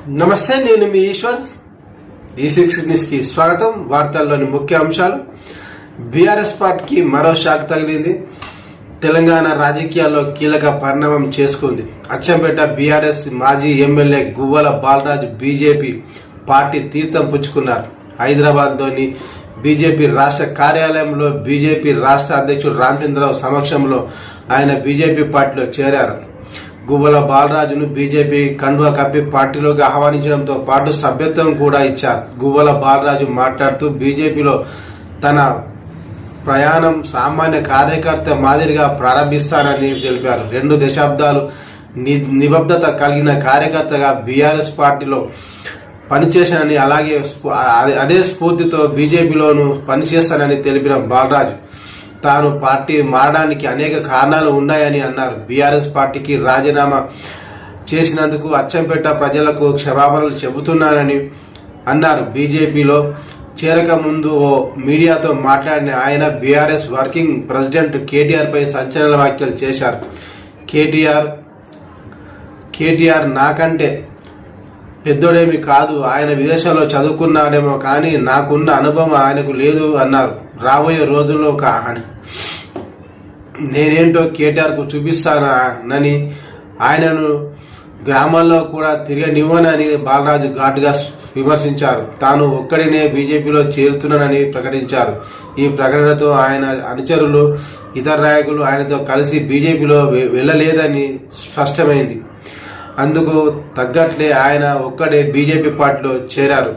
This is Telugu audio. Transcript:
నమస్తే, నేను మీ ఈశ్వర్. ఈ6 న్యూస్ కి స్వాగతం. వార్తల్లోని ముఖ్య అంశాలు. బీఆర్ఎస్ పార్టీకి మరో షాక్ తగిలింది. తెలంగాణ రాజకీయాల్లో కీలక పరిణామం చేసుకుంది. అచ్చంపేట బీఆర్ఎస్ మాజీ MLA Guvvala Balaraju BJP party తీర్థం పుచ్చుకున్నారు. హైదరాబాద్లోని బీజేపీ రాష్ట్ర కార్యాలయంలో బీజేపీ రాష్ట్ర అధ్యక్షుడు రామచంద్రరావు సమక్షంలో ఆయన బీజేపీ పార్టీలో చేరారు. గువ్వల బాలరాజును బీజేపీ కండువా కప్పి పార్టీలోకి ఆహ్వానించడంతో పాటు సభ్యత్వం కూడా ఇచ్చారు. గువ్వల బాలరాజు మాట్లాడుతూ బీజేపీలో తన ప్రయాణం సామాన్య కార్యకర్త మాదిరిగా ప్రారంభిస్తానని తెలిపారు. 2 దశాబ్దాలు నిబద్ధత కలిగిన కార్యకర్తగా బీఆర్ఎస్ పార్టీలో పనిచేశానని, అలాగే అదే స్ఫూర్తితో బీజేపీలోనూ పనిచేస్తానని తెలిపిన బాలరాజు తాను పార్టీ మారడానికి అనేక కారణాలు ఉన్నాయని అన్నారు. బీఆర్ఎస్ పార్టీకి రాజీనామా చేసినందుకు అచ్చంపేట ప్రజలకు క్షమాపణలు చెబుతున్నానని అన్నారు. బీజేపీలో చేరక ముందు ఓ మీడియాతో మాట్లాడిన ఆయన బీఆర్ఎస్ వర్కింగ్ ప్రెసిడెంట్ కేటీఆర్ పై సంచలన వ్యాఖ్యలు చేశారు. కేటీఆర్ నాకంటే పెద్దోడేమి కాదు, ఆయన విదేశాల్లో చదువుకున్నాడేమో కానీ నాకున్న అనుభవం ఆయనకు లేదు అన్నారు. రాబోయే రోజుల్లో నేనేంటో కేటీఆర్కు చూపిస్తానని, ఆయనను గ్రామాల్లో కూడా తిరగనివ్వనని బాలరాజు ఘాటుగా విమర్శించారు. తాను ఒక్కడినే బీజేపీలో చేరుతున్నానని ప్రకటించారు. ఈ ప్రకటనతో ఆయన అనుచరులు, ఇతర నాయకులు ఆయనతో కలిసి బీజేపీలో వెళ్ళలేదని స్పష్టమైంది. అందుకు తగ్గట్లే ఆయన ఒక్కడే బీజేపీ పార్టీలో చేరారు.